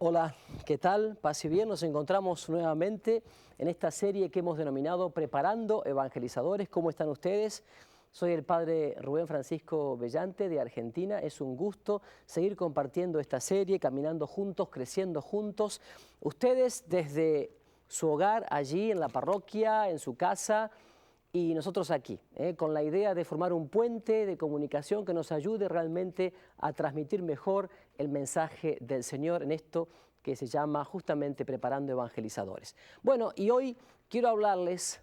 Hola, ¿qué tal? Paz y bien, nos encontramos nuevamente en esta serie que hemos denominado Preparando Evangelizadores. ¿Cómo están ustedes? Soy el padre Rubén Francisco Bellante de Argentina. Es un gusto seguir compartiendo esta serie, caminando juntos, creciendo juntos. Ustedes desde su hogar, allí en la parroquia, en su casa, y nosotros aquí, con la idea de formar un puente de comunicación que nos ayude realmente a transmitir mejor el mensaje del Señor en esto que se llama justamente Preparando Evangelizadores. Bueno, y hoy quiero hablarles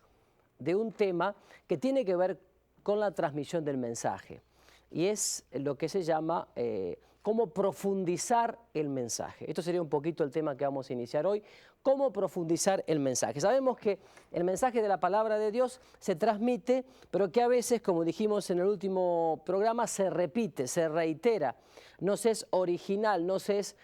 de un tema que tiene que ver con la transmisión del mensaje, y es lo que se llama cómo profundizar el mensaje. Esto sería un poquito el tema que vamos a iniciar hoy, cómo profundizar el mensaje. Sabemos que el mensaje de la palabra de Dios se transmite, pero que a veces, como dijimos en el último programa, se repite, se reitera, no se es original, no se es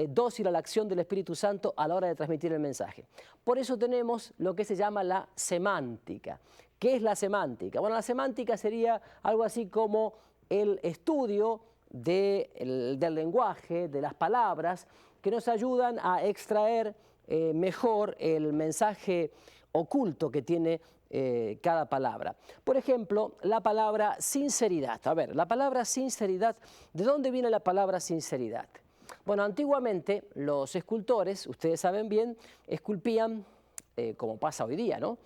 dócil a la acción del Espíritu Santo a la hora de transmitir el mensaje. Por eso tenemos lo que se llama la semántica. ¿Qué es la semántica? Bueno, la semántica sería algo así como el estudio del lenguaje, de las palabras, que nos ayudan a extraer mejor el mensaje oculto que tiene cada palabra. Por ejemplo, la palabra sinceridad. A ver, la palabra sinceridad, ¿de dónde viene la palabra sinceridad? Bueno, antiguamente los escultores, ustedes saben bien, esculpían, como pasa hoy día, ¿no?,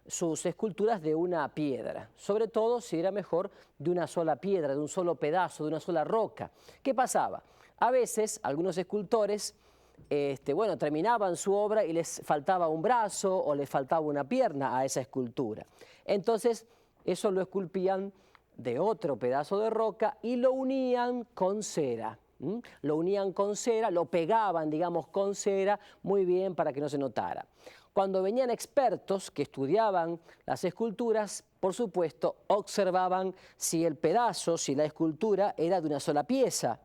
sus esculturas de una piedra, sobre todo si era mejor de una sola piedra, de un solo pedazo, de una sola roca. ¿Qué pasaba? A veces algunos escultores terminaban su obra y les faltaba un brazo o les faltaba una pierna a esa escultura. Entonces eso lo esculpían de otro pedazo de roca y lo unían con cera. Lo unían con cera, lo pegaban, digamos, con cera, muy bien para que no se notara. Cuando venían expertos que estudiaban las esculturas, por supuesto, observaban si el pedazo, si la escultura era de una sola pieza.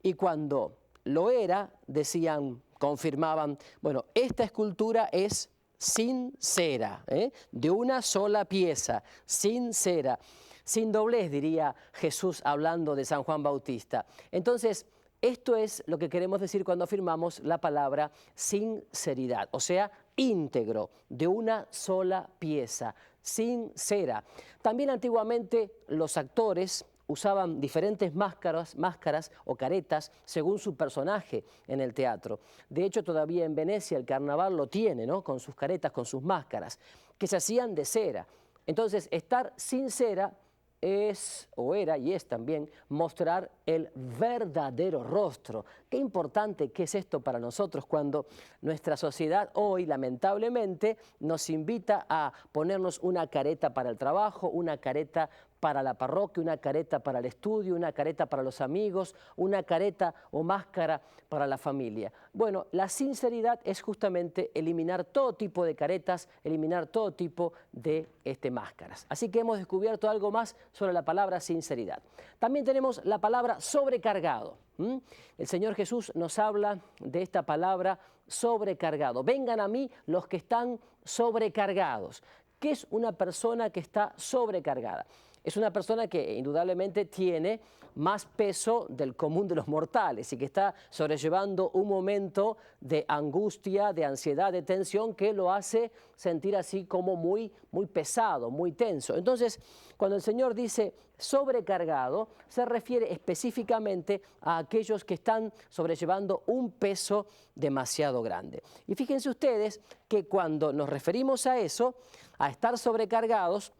Y cuando lo era, decían, confirmaban, bueno, esta escultura es sincera, de una sola pieza, sincera, sin doblez, diría Jesús hablando de San Juan Bautista. Entonces, esto es lo que queremos decir cuando afirmamos la palabra sinceridad, o sea, íntegro, de una sola pieza, sincera. También antiguamente los actores usaban diferentes máscaras o caretas según su personaje en el teatro. De hecho, todavía en Venecia el carnaval lo tiene, ¿no?, con sus caretas, con sus máscaras, que se hacían de cera. Entonces, estar sincera es, o era y es también, mostrar el verdadero rostro. Qué importante que es esto para nosotros cuando nuestra sociedad hoy, lamentablemente, nos invita a ponernos una careta para el trabajo, una careta para la parroquia, una careta para el estudio, una careta para los amigos, una careta o máscara para la familia. Bueno, la sinceridad es justamente eliminar todo tipo de caretas, eliminar todo tipo de máscaras. Así que hemos descubierto algo más sobre la palabra sinceridad. También tenemos la palabra sobrecargado. El Señor Jesús nos habla de esta palabra sobrecargado. Vengan a mí los que están sobrecargados. ¿Qué es una persona que está sobrecargada? Es una persona que indudablemente tiene más peso del común de los mortales y que está sobrellevando un momento de angustia, de ansiedad, de tensión que lo hace sentir así como muy pesado, muy tenso. Entonces, cuando el Señor dice sobrecargado, se refiere específicamente a aquellos que están sobrellevando un peso demasiado grande. Y fíjense ustedes que cuando nos referimos a eso, a estar sobrecargados,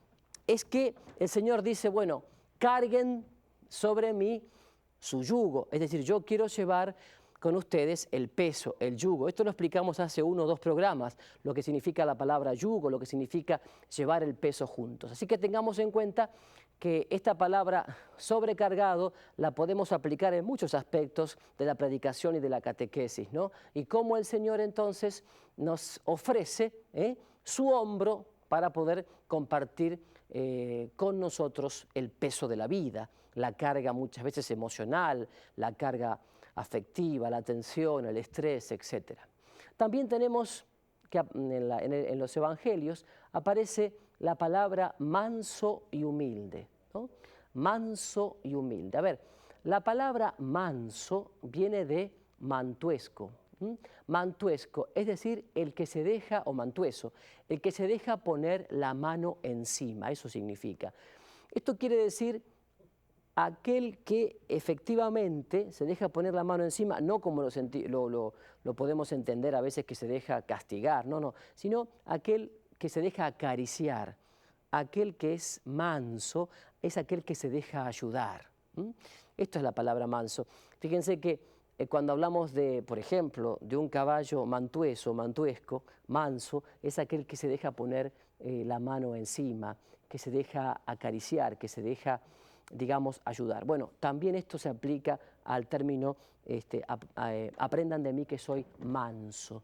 es que el Señor dice, bueno, carguen sobre mí su yugo. Es decir, yo quiero llevar con ustedes el peso, el yugo. Esto lo explicamos hace 1 o 2 programas, lo que significa la palabra yugo, lo que significa llevar el peso juntos. Así que tengamos en cuenta que esta palabra sobrecargado la podemos aplicar en muchos aspectos de la predicación y de la catequesis, ¿no? Y cómo el Señor entonces nos ofrece su hombro para poder compartir con nosotros el peso de la vida, la carga muchas veces emocional, la carga afectiva, la tensión, el estrés, etc. También tenemos que en los evangelios aparece la palabra manso y humilde, ¿no? Manso y humilde. A ver, la palabra manso viene de mantuesco. Mantuesco, es decir, el que se deja, o mantueso, el que se deja poner la mano encima, eso significa. Esto quiere decir aquel que efectivamente se deja poner la mano encima, no como lo podemos entender a veces que se deja castigar, no, sino aquel que se deja acariciar, aquel que es manso, es aquel que se deja ayudar. Esto es la palabra manso. Fíjense que cuando hablamos de, por ejemplo, de un caballo mantueso, mantuesco, manso, es aquel que se deja poner la mano encima, que se deja acariciar, que se deja, digamos, ayudar. Bueno, también esto se aplica al término, aprendan de mí que soy manso,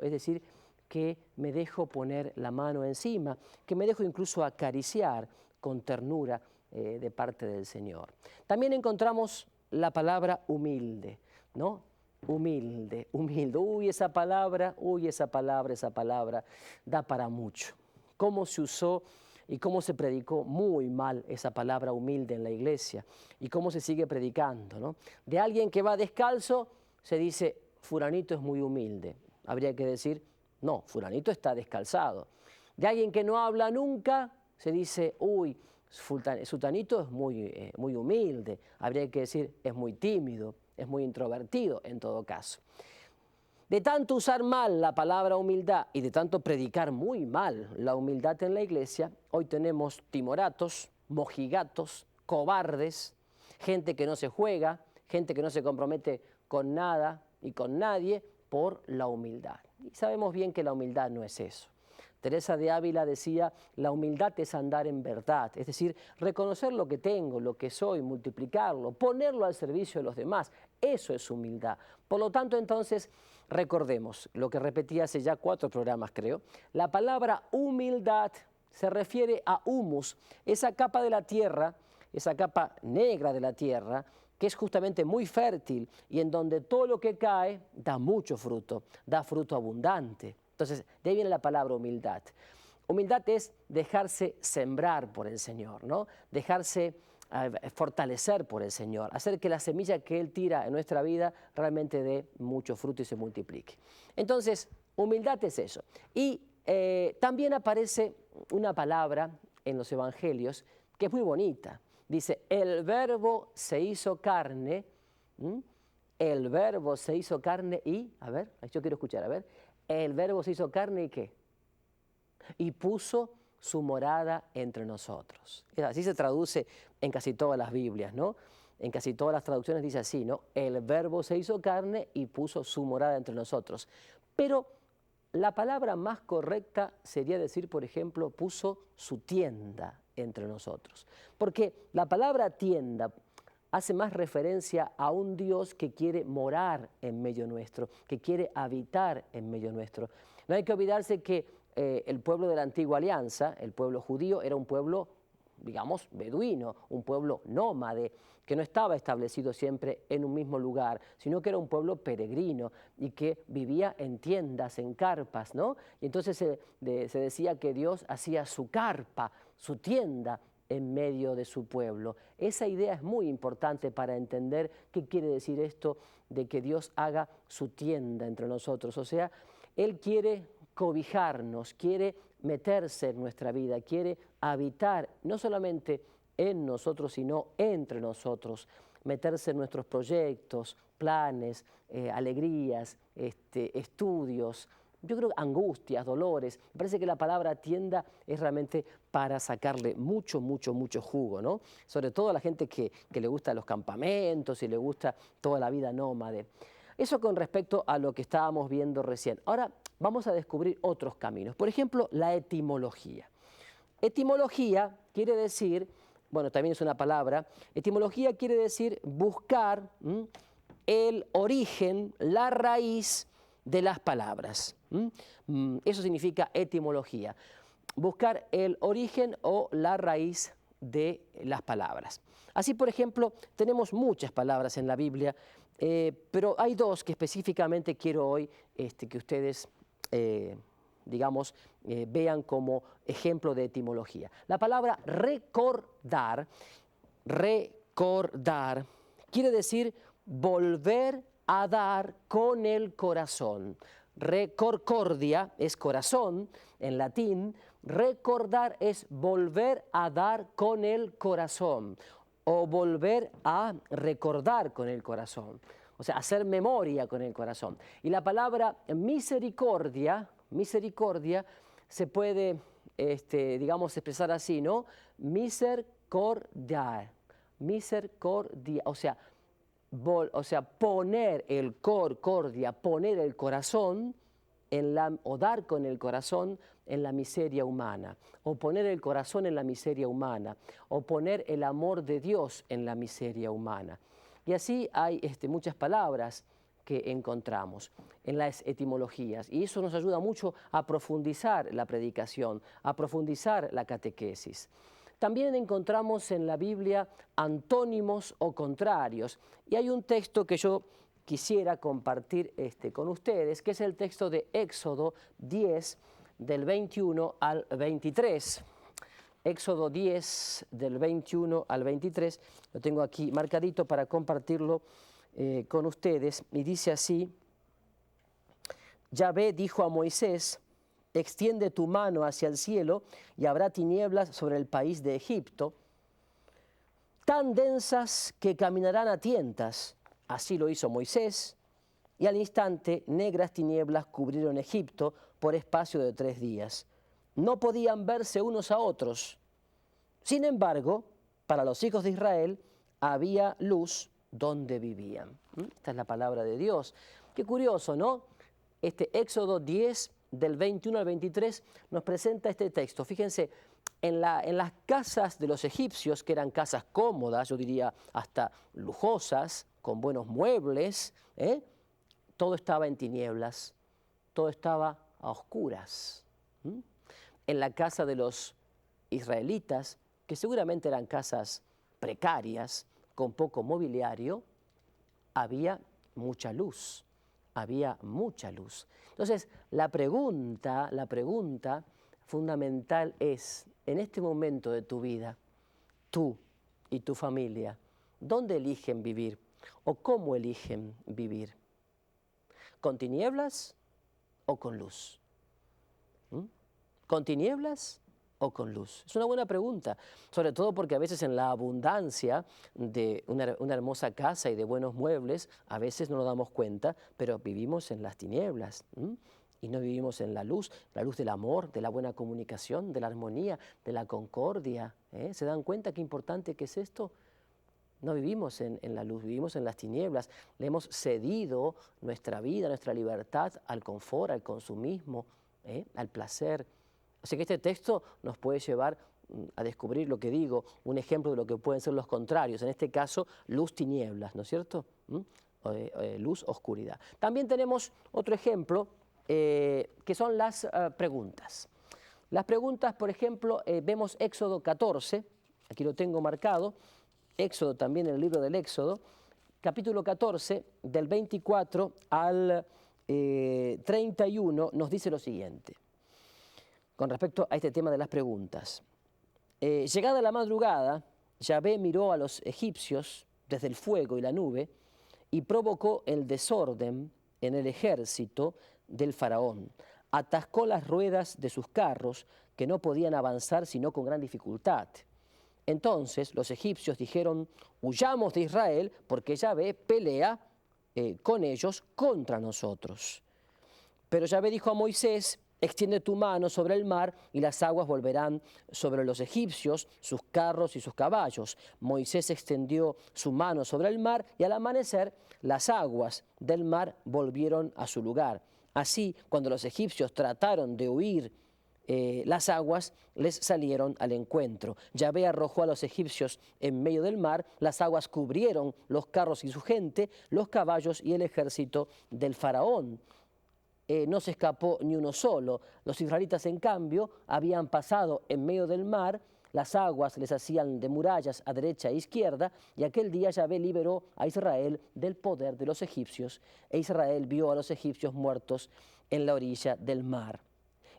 es decir, que me dejo poner la mano encima, que me dejo incluso acariciar con ternura de parte del Señor. También encontramos la palabra humilde, ¿no? Humilde. Uy, esa palabra da para mucho. Cómo se usó y cómo se predicó muy mal esa palabra humilde en la iglesia y cómo se sigue predicando, ¿no? De alguien que va descalzo se dice, fulanito es muy humilde. Habría que decir, no, fulanito está descalzado. De alguien que no habla nunca se dice, uy, sutanito es muy humilde. Habría que decir, es muy tímido, es muy introvertido en todo caso. De tanto usar mal la palabra humildad y de tanto predicar muy mal la humildad en la iglesia, hoy tenemos timoratos, mojigatos, cobardes, gente que no se juega, gente que no se compromete con nada y con nadie por la humildad. Y sabemos bien que la humildad no es eso. Teresa de Ávila decía, la humildad es andar en verdad, es decir, reconocer lo que tengo, lo que soy, multiplicarlo, ponerlo al servicio de los demás. Eso es humildad. Por lo tanto, entonces, recordemos lo que repetí hace ya 4 programas, creo. La palabra humildad se refiere a humus, esa capa de la tierra, esa capa negra de la tierra, que es justamente muy fértil y en donde todo lo que cae da mucho fruto, da fruto abundante. Entonces, de ahí viene la palabra humildad. Humildad es dejarse sembrar por el Señor, ¿no? Dejarse fortalecer por el Señor, hacer que la semilla que Él tira en nuestra vida realmente dé mucho fruto y se multiplique. Entonces, humildad es eso. Y también aparece una palabra en los evangelios que es muy bonita. Dice, el verbo se hizo carne, el verbo se hizo carne y, a ver, yo quiero escuchar, a ver, el verbo se hizo carne y ¿qué? Y puso su morada entre nosotros. Así se traduce en casi todas las Biblias, ¿no? En casi todas las traducciones dice así, ¿no? El verbo se hizo carne y puso su morada entre nosotros. Pero la palabra más correcta sería decir, por ejemplo, puso su tienda entre nosotros. Porque la palabra tienda hace más referencia a un Dios que quiere morar en medio nuestro, que quiere habitar en medio nuestro. No hay que olvidarse que el pueblo de la antigua alianza, el pueblo judío, era un pueblo, digamos, beduino, un pueblo nómade, que no estaba establecido siempre en un mismo lugar, sino que era un pueblo peregrino y que vivía en tiendas, en carpas, ¿no? Y entonces se decía que Dios hacía su carpa, su tienda, en medio de su pueblo. Esa idea es muy importante para entender qué quiere decir esto de que Dios haga su tienda entre nosotros. O sea, Él quiere cobijarnos, quiere meterse en nuestra vida, quiere habitar no solamente en nosotros, sino entre nosotros, meterse en nuestros proyectos, planes, alegrías, estudios, yo creo angustias, dolores. Me parece que la palabra tienda es realmente para sacarle mucho jugo, ¿no? Sobre todo a la gente que le gusta los campamentos y le gusta toda la vida nómade. Eso con respecto a lo que estábamos viendo recién. Ahora vamos a descubrir otros caminos. Por ejemplo, la etimología. Etimología quiere decir, bueno, también es una palabra, etimología quiere decir buscar el origen, la raíz de las palabras. Eso significa etimología, buscar el origen o la raíz de las palabras. Así, por ejemplo, tenemos muchas palabras en la Biblia, pero hay 2 que específicamente quiero hoy que ustedes, digamos, vean como ejemplo de etimología. La palabra recordar quiere decir volver a dar con el corazón. Recorcordia es corazón en latín, recordar es volver a dar con el corazón o volver a recordar con el corazón, o sea, hacer memoria con el corazón. Y la palabra misericordia se puede, digamos, expresar así, ¿no? Misericordia, o sea, poner el cordia, poner el corazón o dar con el corazón en la miseria humana, o poner el corazón en la miseria humana, o poner el amor de Dios en la miseria humana. Y así hay muchas palabras que encontramos en las etimologías, y eso nos ayuda mucho a profundizar la predicación, a profundizar la catequesis. También encontramos en la Biblia antónimos o contrarios, y hay un texto que yo quisiera compartir con ustedes, que es el texto de Éxodo 10, del 21 al 23. Éxodo 10, del 21 al 23, lo tengo aquí marcadito para compartirlo con ustedes, y dice así: Yahvé dijo a Moisés: extiende tu mano hacia el cielo y habrá tinieblas sobre el país de Egipto, tan densas que caminarán a tientas. Así lo hizo Moisés, y al instante negras tinieblas cubrieron Egipto por espacio de 3 días. No podían verse unos a otros. Sin embargo, para los hijos de Israel había luz donde vivían. Esta es la palabra de Dios. Qué curioso, ¿no? Éxodo 10, del 21 al 23, nos presenta este texto. Fíjense, en las casas de los egipcios, que eran casas cómodas, yo diría hasta lujosas, con buenos muebles, todo estaba en tinieblas, todo estaba a oscuras. En la casa de los israelitas, que seguramente eran casas precarias, con poco mobiliario, había mucha luz, había mucha luz. Entonces, la pregunta fundamental es, en este momento de tu vida, tú y tu familia, ¿dónde eligen vivir? ¿O cómo eligen vivir? ¿Con tinieblas o con luz? ¿Con tinieblas o con luz? Es una buena pregunta, sobre todo porque a veces en la abundancia de una hermosa casa y de buenos muebles, a veces no nos damos cuenta, pero vivimos en las tinieblas, y no vivimos en la luz del amor, de la buena comunicación, de la armonía, de la concordia. ¿Se dan cuenta qué importante que es esto? No vivimos en la luz, vivimos en las tinieblas. Le hemos cedido nuestra vida, nuestra libertad al confort, al consumismo, al placer. O sea que este texto nos puede llevar a descubrir lo que digo, un ejemplo de lo que pueden ser los contrarios. En este caso, luz-tinieblas, ¿no es cierto? Luz-oscuridad. También tenemos otro ejemplo, que son las preguntas. Las preguntas, por ejemplo, vemos Éxodo 14, aquí lo tengo marcado, Éxodo también en el libro del Éxodo, capítulo 14, del 24 al 31, nos dice lo siguiente, con respecto a este tema de las preguntas. Llegada la madrugada, Yahvé miró a los egipcios desde el fuego y la nube y provocó el desorden en el ejército del faraón. Atascó las ruedas de sus carros, que no podían avanzar sino con gran dificultad. Entonces los egipcios dijeron: huyamos de Israel, porque Yahvé pelea con ellos contra nosotros. Pero Yahvé dijo a Moisés: extiende tu mano sobre el mar y las aguas volverán sobre los egipcios, sus carros y sus caballos. Moisés extendió su mano sobre el mar y al amanecer las aguas del mar volvieron a su lugar. Así, cuando los egipcios trataron de huir, las aguas les salieron al encuentro. Yahvé arrojó a los egipcios en medio del mar, las aguas cubrieron los carros y su gente, los caballos y el ejército del faraón. No se escapó ni uno solo. Los israelitas, en cambio, habían pasado en medio del mar, las aguas les hacían de murallas a derecha e izquierda, y aquel día Yahvé liberó a Israel del poder de los egipcios, e Israel vio a los egipcios muertos en la orilla del mar.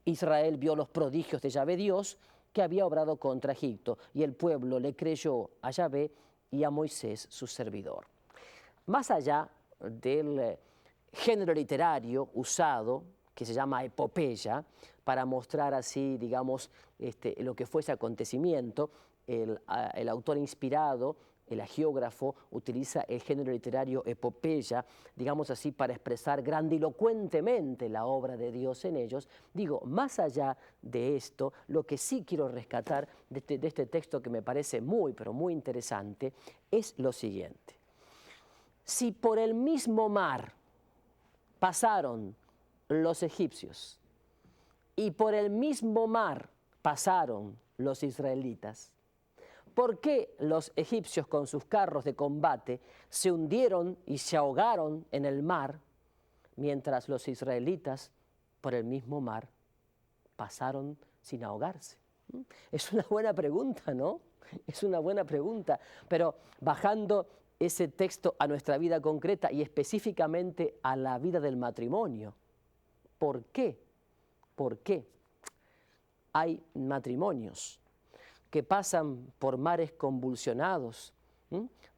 Israel vio los prodigios de Yahvé Dios, que había obrado contra Egipto, y el pueblo le creyó a Yahvé y a Moisés, su servidor. Más allá del género literario usado, que se llama epopeya, para mostrar así, digamos, lo que fue ese acontecimiento. El autor inspirado, el agiógrafo, utiliza el género literario epopeya, digamos así, para expresar grandilocuentemente la obra de Dios en ellos. Digo, más allá de esto, lo que sí quiero rescatar de este texto, que me parece muy, pero muy interesante, es lo siguiente. Si por el mismo mar pasaron los egipcios y por el mismo mar pasaron los israelitas, ¿por qué los egipcios con sus carros de combate se hundieron y se ahogaron en el mar, mientras los israelitas por el mismo mar pasaron sin ahogarse? Es una buena pregunta, ¿no? Es una buena pregunta, pero bajando ese texto a nuestra vida concreta y específicamente a la vida del matrimonio, ¿por qué? ¿Por qué hay matrimonios que pasan por mares convulsionados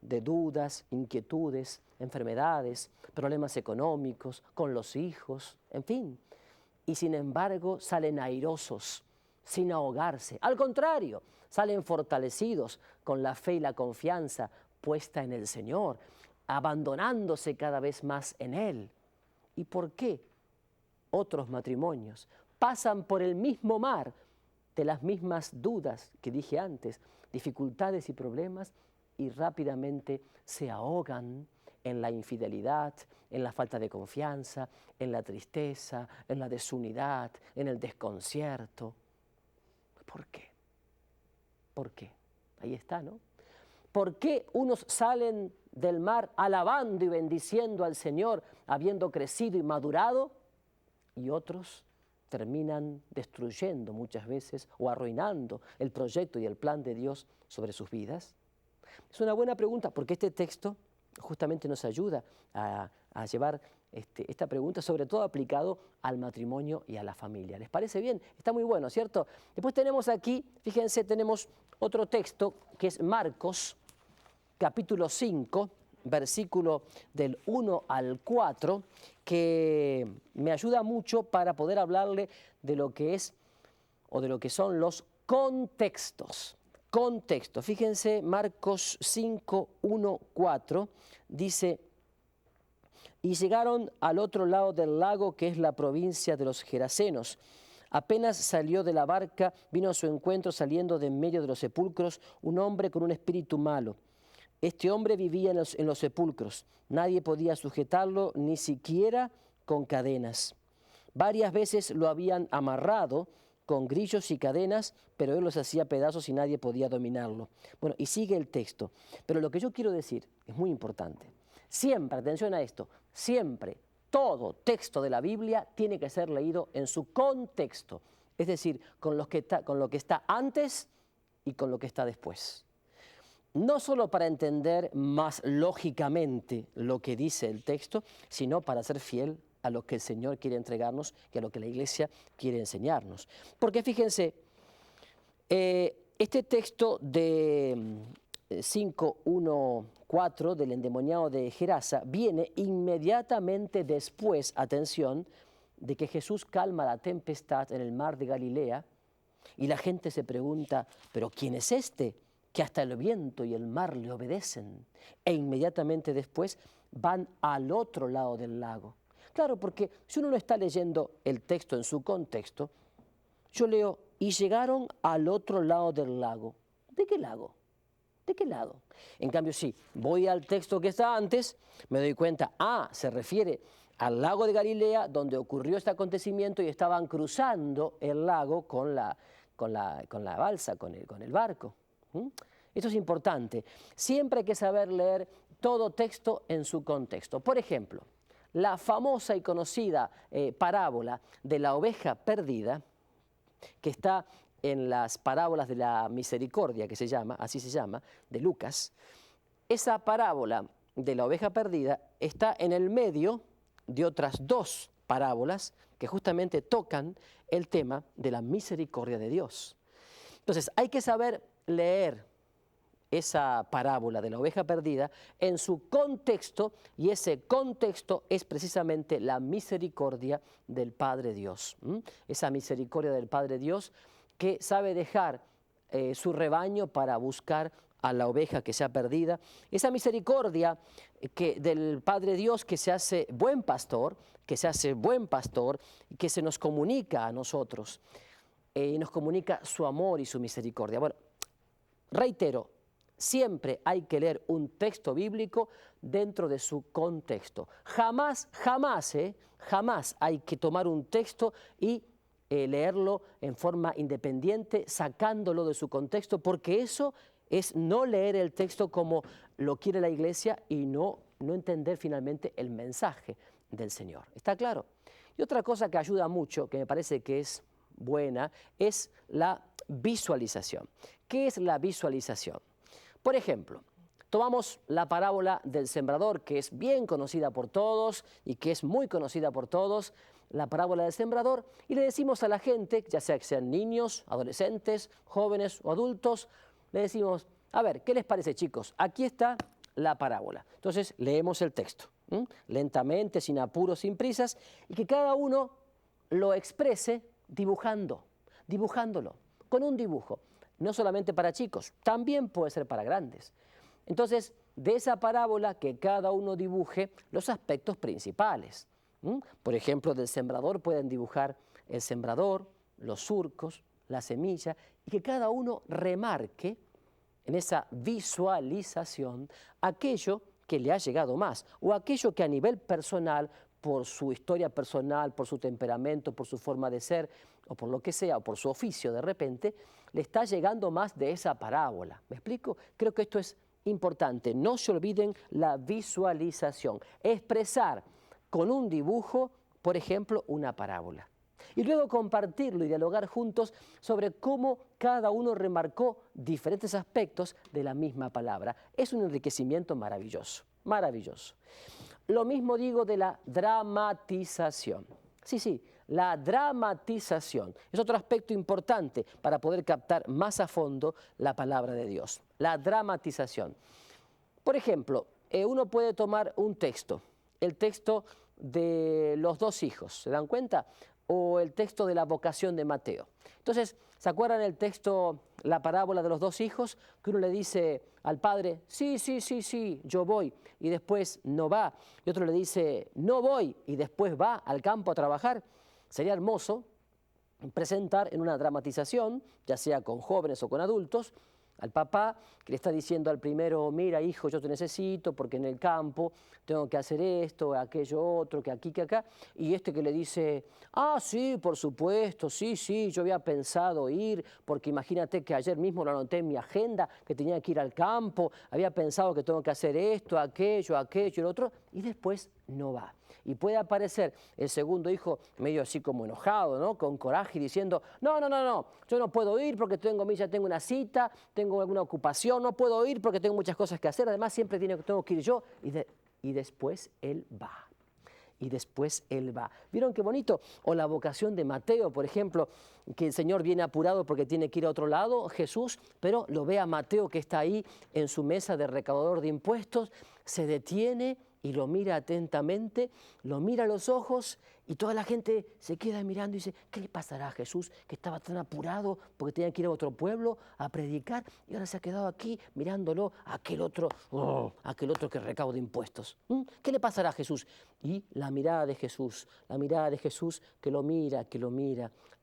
de dudas, inquietudes, enfermedades, problemas económicos, con los hijos, en fin, y sin embargo salen airosos, sin ahogarse? Al contrario, salen fortalecidos con la fe y la confianza puesta en el Señor, abandonándose cada vez más en Él. ¿Y por qué otros matrimonios pasan por el mismo mar de las mismas dudas que dije antes, dificultades y problemas, y rápidamente se ahogan en la infidelidad, en la falta de confianza, en la tristeza, en la desunidad, en el desconcierto? ¿Por qué? ¿Por qué? Ahí está, ¿no? ¿Por qué unos salen del mar alabando y bendiciendo al Señor, habiendo crecido y madurado, y otros terminan destruyendo muchas veces o arruinando el proyecto y el plan de Dios sobre sus vidas? Es una buena pregunta, porque este texto justamente nos ayuda a llevar esta pregunta, sobre todo aplicado al matrimonio y a la familia. ¿Les parece bien? Está muy bueno, ¿cierto? Después tenemos aquí, fíjense, tenemos otro texto que es Marcos, capítulo 5, versículo del 1 al 4, que me ayuda mucho para poder hablarle de lo que es o de lo que son los contextos. Contexto. Fíjense, Marcos 5, 1, 4, dice: y llegaron al otro lado del lago, que es la provincia de los Gerasenos. Apenas salió de la barca, vino a su encuentro, saliendo de en medio de los sepulcros, un hombre con un espíritu malo. Este hombre vivía en los sepulcros. Nadie podía sujetarlo, ni siquiera con cadenas. Varias veces lo habían amarrado con grillos y cadenas, pero él los hacía pedazos y nadie podía dominarlo. Bueno, y sigue el texto. Pero lo que yo quiero decir es muy importante. Siempre, atención a esto, siempre, todo texto de la Biblia tiene que ser leído en su contexto. Es decir, con lo que está antes y con lo que está después. No solo para entender más lógicamente lo que dice el texto, sino para ser fiel a lo que el Señor quiere entregarnos y a lo que la Iglesia quiere enseñarnos. Porque fíjense, este texto de 5:1-4 del endemoniado de Gerasa viene inmediatamente después, atención, de que Jesús calma la tempestad en el mar de Galilea, y la gente se pregunta: ¿pero quién es este que hasta el viento y el mar le obedecen? E inmediatamente después van al otro lado del lago. Claro, porque si uno no está leyendo el texto en su contexto, yo leo: y llegaron al otro lado del lago. ¿De qué lago? ¿De qué lado? En cambio, si voy al texto que está antes, me doy cuenta, se refiere al lago de Galilea, donde ocurrió este acontecimiento, y estaban cruzando el lago con la balsa, con el barco. Esto es importante. Siempre hay que saber leer todo texto en su contexto. Por ejemplo, la famosa y conocida parábola de la oveja perdida, que está en las parábolas de la misericordia, que se llama, así se llama, de Lucas. Esa parábola de la oveja perdida está en el medio de otras dos parábolas que justamente tocan el tema de la misericordia de Dios. Entonces, hay que saber leer esa parábola de la oveja perdida en su contexto, y ese contexto es precisamente la misericordia del Padre Dios. Esa misericordia del Padre Dios que sabe dejar su rebaño para buscar a la oveja que se ha perdida. Esa misericordia del Padre Dios que se hace buen pastor, que se nos comunica a nosotros, y nos comunica su amor y su misericordia. Bueno, reitero, siempre hay que leer un texto bíblico dentro de su contexto. Jamás hay que tomar un texto y leerlo en forma independiente, sacándolo de su contexto, porque eso es no leer el texto como lo quiere la Iglesia y no entender finalmente el mensaje del Señor. ¿Está claro? Y otra cosa que ayuda mucho, que me parece que es buena, es la visualización. ¿Qué es la visualización? Por ejemplo, tomamos la parábola del sembrador, que es bien conocida por todos y que es muy conocida por todos, la parábola del sembrador, y le decimos a la gente, ya sea que sean niños, adolescentes, jóvenes o adultos, le decimos, a ver, ¿qué les parece, chicos? Aquí está la parábola. Entonces leemos el texto, lentamente, sin apuros, sin prisas, y que cada uno lo exprese dibujándolo, con un dibujo. No solamente para chicos, también puede ser para grandes. Entonces, de esa parábola que cada uno dibuje los aspectos principales. Por ejemplo, del sembrador pueden dibujar el sembrador, los surcos, la semilla, y que cada uno remarque en esa visualización aquello que le ha llegado más, o aquello que a nivel personal, por su historia personal, por su temperamento, por su forma de ser, o por lo que sea, o por su oficio de repente, le está llegando más de esa parábola. ¿Me explico? Creo que esto es importante. No se olviden la visualización. Expresar con un dibujo, por ejemplo, una parábola. Y luego compartirlo y dialogar juntos sobre cómo cada uno remarcó diferentes aspectos de la misma palabra. Es un enriquecimiento maravilloso, maravilloso. Lo mismo digo de la dramatización. Sí, la dramatización es otro aspecto importante para poder captar más a fondo la palabra de Dios. La dramatización. Por ejemplo, uno puede tomar un texto, el texto de los dos hijos, ¿se dan cuenta? O el texto de la vocación de Mateo. Entonces, ¿se acuerdan el texto, la parábola de los dos hijos? Que uno le dice al padre, sí, yo voy, y después no va. Y otro le dice, no voy, y después va al campo a trabajar. Sería hermoso presentar en una dramatización, ya sea con jóvenes o con adultos, al papá que le está diciendo al primero, mira hijo, yo te necesito porque en el campo tengo que hacer esto, aquello otro, que aquí, que acá. Y este que le dice, ah, sí, por supuesto, sí, yo había pensado ir, porque imagínate que ayer mismo lo anoté en mi agenda, que tenía que ir al campo, había pensado que tengo que hacer esto, aquello, el otro, y después no va. Y puede aparecer el segundo hijo medio así como enojado, ¿no? Con coraje, diciendo, no, yo no puedo ir porque tengo una cita, tengo alguna ocupación, no puedo ir porque tengo muchas cosas que hacer, además siempre tengo que ir yo, y después él va. ¿Vieron qué bonito? O la vocación de Mateo, por ejemplo, que el Señor viene apurado porque tiene que ir a otro lado, Jesús, pero lo ve a Mateo que está ahí en su mesa de recaudador de impuestos, se detiene y lo mira atentamente, lo mira a los ojos y toda la gente se queda mirando y dice, ¿qué le pasará a Jesús que estaba tan apurado porque tenía que ir a otro pueblo a predicar y ahora se ha quedado aquí mirándolo a aquel otro que recauda impuestos? ¿Qué le pasará a Jesús? Y la mirada de Jesús que lo mira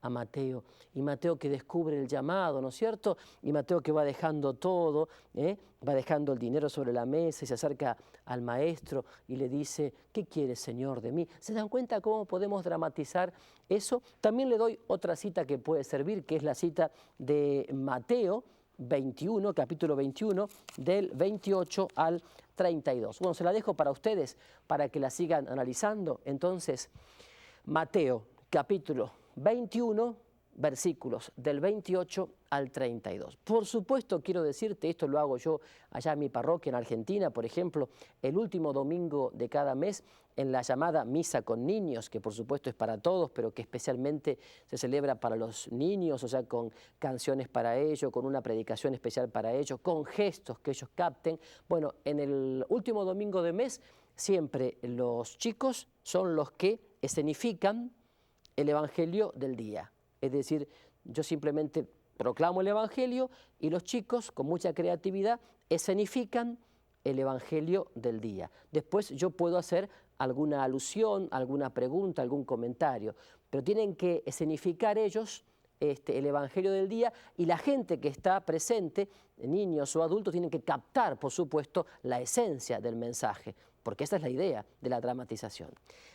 a Mateo, y Mateo que descubre el llamado, ¿no es cierto? Y Mateo que va dejando todo, va dejando el dinero sobre la mesa y se acerca al maestro y le dice, ¿qué quieres, Señor, de mí? ¿Se dan cuenta cómo podemos dramatizar eso? También le doy otra cita que puede servir, que es la cita de Mateo 21, capítulo 21, del 28 al 32. Bueno, se la dejo para ustedes, para que la sigan analizando. Entonces, Mateo, capítulo 21, versículos del 28 al 32. Por supuesto, quiero decirte, esto lo hago yo allá en mi parroquia en Argentina, por ejemplo, el último domingo de cada mes, en la llamada Misa con Niños, que por supuesto es para todos, pero que especialmente se celebra para los niños, o sea, con canciones para ellos, con una predicación especial para ellos, con gestos que ellos capten. Bueno, en el último domingo de mes, siempre los chicos son los que escenifican el Evangelio del día. Es decir, yo simplemente proclamo el Evangelio y los chicos, con mucha creatividad, escenifican el Evangelio del día. Después yo puedo hacer alguna alusión, alguna pregunta, algún comentario, pero tienen que escenificar ellos el Evangelio del día, y la gente que está presente, niños o adultos, tienen que captar, por supuesto, la esencia del mensaje, porque esa es la idea de la dramatización.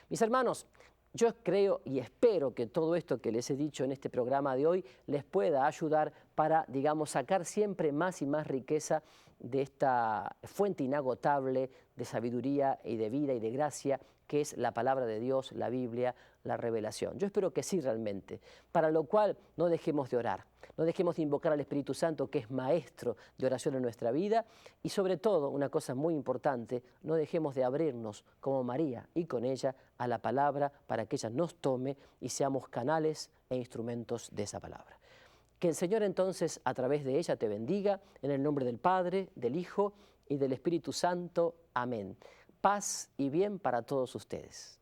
Mis hermanos, yo creo y espero que todo esto que les he dicho en este programa de hoy les pueda ayudar para, digamos, sacar siempre más y más riqueza de esta fuente inagotable de sabiduría y de vida y de gracia que es la palabra de Dios, la Biblia, la revelación. Yo espero que sí realmente, para lo cual no dejemos de orar, no dejemos de invocar al Espíritu Santo, que es maestro de oración en nuestra vida, y sobre todo, una cosa muy importante, no dejemos de abrirnos como María y con ella a la palabra para que ella nos tome y seamos canales e instrumentos de esa palabra. Que el Señor entonces a través de ella te bendiga, en el nombre del Padre, del Hijo y del Espíritu Santo. Amén. Paz y bien para todos ustedes.